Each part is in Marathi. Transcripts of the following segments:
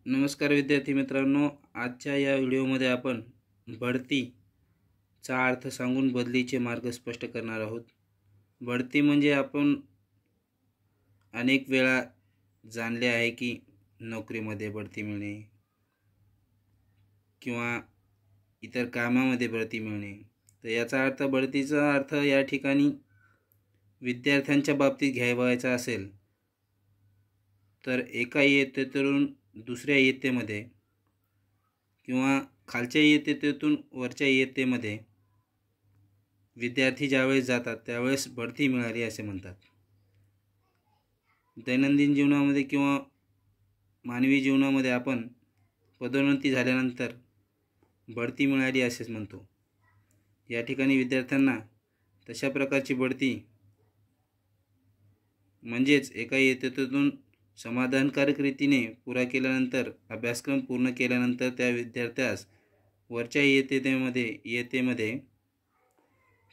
नमस्कार विद्यार्थी मित्रांनो, आजच्या या व्हिडिओमध्ये आपण बढतीचा अर्थ सांगून बदलीचे मार्ग स्पष्ट करणार आहोत। बढती म्हणजे आपण अनेक वेळा जाणले आहे की नोकरीमध्ये बढती मिळणे किंवा इतर कामामध्ये बढती मिळणे। तर याचा अर्थ बढतीचा अर्थ या ठिकाणी विद्यार्थ्यांच्या बाबतीत घ्यायचा असेल तर एका इयत्तेतून दुसऱ्या इयत्तेमध्ये किंवा खालच्या इयत्तेतून वरच्या इयत्तेमध्ये विद्यार्थी ज्यावेळेस जातात त्यावेळेस बढती मिळाली असे म्हणतात। दैनंदिन जीवनामध्ये किंवा मानवी जीवनामध्ये आपण पदोन्नती झाल्यानंतर बढती मिळाली असेच म्हणतो। या ठिकाणी विद्यार्थ्यांना तशा प्रकारची बढती म्हणजेच एका इयत्तेतून समाधानकारक रीतीने पुरा केल्यानंतर अभ्यासक्रम पूर्ण केल्यानंतर त्या विद्यार्थ्यास वरच्या इयत्तेमध्ये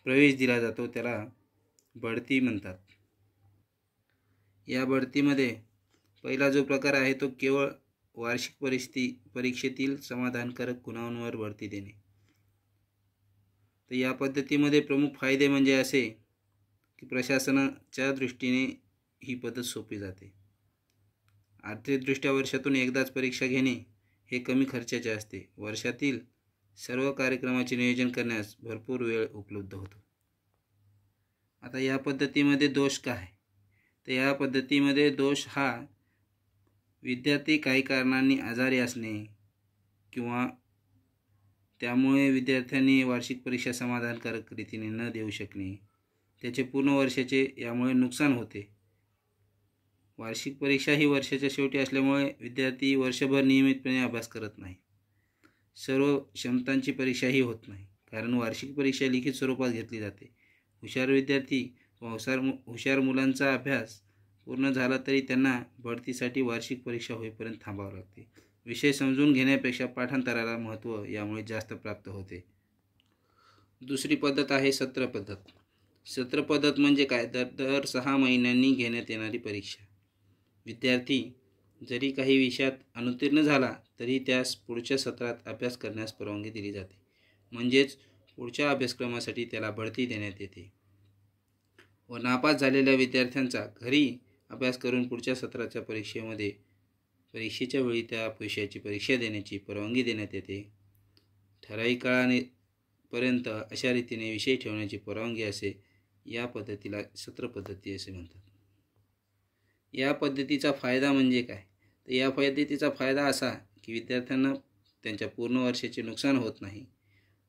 प्रवेश दिला जातो, त्याला बढती म्हणतात। या बढतीमध्ये पहिला जो प्रकार आहे तो केवळ वार्षिक परीक्षेतील समाधानकारक गुणांवर बढती देणे। तर या पद्धतीमध्ये प्रमुख फायदे म्हणजे असे की प्रशासनाच्या दृष्टीने ही पद्धत सोपी जाते। आर्थिकदृष्ट्या वर्षातून एकदाच परीक्षा घेणे हे कमी खर्चाचे असते। वर्षातील सर्व कार्यक्रमाचे नियोजन करण्यास भरपूर वेळ उपलब्ध होतो। आता या पद्धतीमध्ये दोष काय? तर या पद्धतीमध्ये दोष हा विद्यार्थी काही कारणांनी आजारी असणे किंवा त्यामुळे विद्यार्थ्यांनी वार्षिक परीक्षा समाधानकारक रीतीने न देऊ शकणे, त्याचे पूर्ण वर्षाचे यामुळे नुकसान होते। वार्षिक परीक्षा ही वर्षाच्या शेवटी असल्यामुळे विद्यार्थी वर्षभर नियमितपणे अभ्यास करत नाही। सर्व क्षमतांची परीक्षा ही होत नाही, कारण वार्षिक परीक्षा लिखित स्वरूपात घेतली जाते। हुशार विद्यार्थी व हुशार मुलांचा अभ्यास पूर्ण झाला तरी त्यांना बढतीसाठी वार्षिक परीक्षा होईपर्यंत थांबावे लागते। विषय समजून घेण्यापेक्षा पाठांतराला महत्त्व यामुळे जास्त प्राप्त होते। दुसरी पद्धत आहे सत्र पद्धत। सत्र पद्धत म्हणजे काय? दर 6 महिन्यांनी घेण्यात येणारी परीक्षा। विद्यार्थी जरी काही विषयात अनुत्तीर्ण झाला तरी त्यास पुढच्या सत्रात अभ्यास करण्यास परवानगी दिली जाते, म्हणजेच पुढच्या अभ्यासक्रमासाठी त्याला बढती देण्यात येते। व नापास झालेल्या विद्यार्थ्यांचा घरी अभ्यास करून पुढच्या सत्राच्या परीक्षेच्या वेळी त्या विषयाची परीक्षा देण्याची परवानगी देण्यात येते। ठराविक काळापर्यंत अशा रीतीने विषय ठेवण्याची परवानगी असे या पद्धतीला सत्र पद्धती असे म्हणतात। या पद्धतीचा फायदा म्हणजे काय? तर या पद्धतीचा फायदा असा की विद्यार्थ्यांना त्यांच्या पूर्ण वर्षाचे नुकसान होत नाही,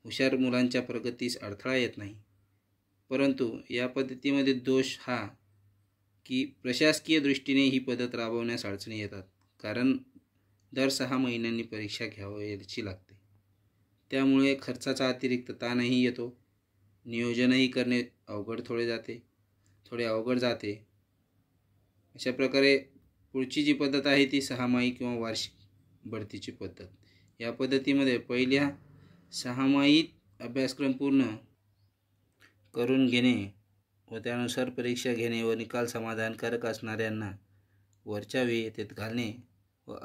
हुशार मुलांच्या प्रगतीस अडथळा येत नाही। परंतु या पद्धतीमध्ये दोष हा की प्रशासकीय दृष्टीने ही पद्धत राबवण्यास अडचणी येतात, कारण दर 6 महिन्यांनी परीक्षा घ्यावयाची लागते। त्यामुळे खर्चाचा अतिरिक्त ताणही येतो, नियोजनही करणे थोडे अवघड जाते। अशा प्रकारे पुढची जी पद्धत आहे ती 6माही किंवा वार्षिक बढतीची पद्धत। या पद्धतीमध्ये पहिल्या 6माहीत अभ्यासक्रम पूर्ण करून घेणे व त्यानुसार परीक्षा घेणे व निकाल समाधानकारक असणाऱ्यांना वरच्या इयत्तेत घालणे व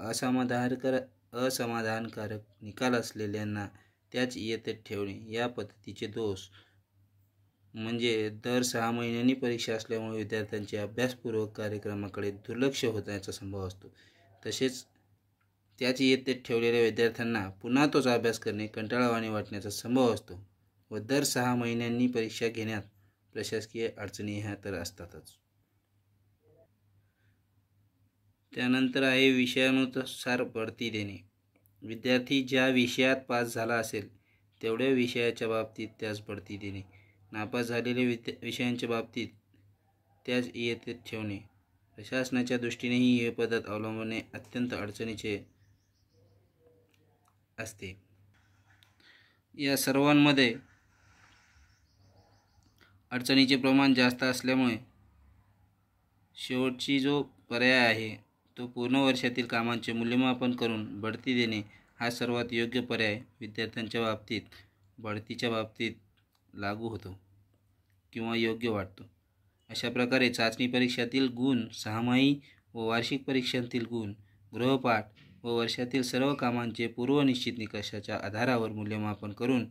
असमाधानकारक निकाल असलेल्यांना त्याच इयत्तेत ठेवणे। या पद्धतीचे दोष म्हणजे दर 6 महिन्यांनी परीक्षा असल्यामुळे विद्यार्थ्यांचे अभ्यासपूर्वक कार्यक्रमाकडे दुर्लक्ष होण्याचा संभव असतो। तसेच त्याच इयत्तेत ठेवलेल्या विद्यार्थ्यांना पुन्हा तोच अभ्यास करणे कंटाळवाणे वाटण्याचा संभव असतो व दर 6 महिन्यांनी परीक्षा घेण्यात प्रशासकीय अडचणी ह्या तर असतातच। त्यानंतर आहे विषयानुसार बढती देणे। विद्यार्थी ज्या विषयात पास झाला असेल तेवढ्या विषयाच्या बाबतीत त्यास बढती देणे। नापास झालेल्या विषयांच्या बाबतीत त्याच इयत्तेत ठेवणे। प्रशासनाच्या दृष्टीनेही ही पद्धत अवलंबणे अत्यंत अडचणीचे असते। या सर्वांमध्ये अडचणीचे प्रमाण जास्त असल्यामुळे शेवटची जो पर्याय आहे तो पूर्ण वर्षातील कामांचे मूल्यमापन करून बढती देणे हा सर्वात योग्य पर्याय विद्यार्थ्यांच्या बाबतीत बढतीच्या बाबतीत लागू होतो किंवा योग्य वाटतो। अशा प्रकारे चाचणी परीक्षातील गुण, 6माही व वार्षिक परीक्षांतील गुण, गृहपाठ व वर्षातील सर्व कामांचे पूर्वनिश्चित निकषाच्या आधारावर मूल्यमापन करून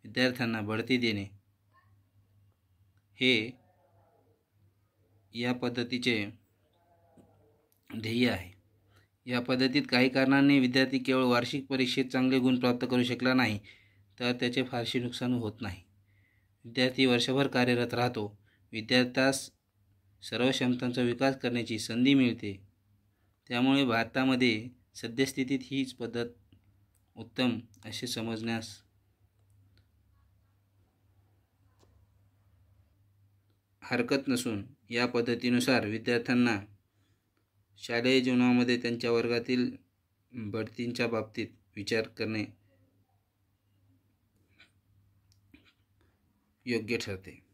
विद्यार्थ्यांना बढती देणे हे या पद्धतीचे ध्येय आहे. या पद्धतीत काही कारणांनी विद्यार्थी केवळ वार्षिक परीक्षेत चांगले गुण प्राप्त करू शकला नाही तर त्याचे फारसे नुकसान होत नाही. विद्यार्थी वर्षभर कार्यरत राहतो. विद्यार्थ्यास सर्व क्षमतांचा विकास करण्याची संधी मिळते. त्यामुळे भारतामध्ये सद्यस्थितीत हीच पद्धत उत्तम असे समजण्यास हरकत नसून या पद्धतीनुसार विद्यार्थ्यांना शालेय जीवनामध्ये त्यांच्या वर्गातील बढतींच्या बाबतीत विचार करणे योग्य ठरते.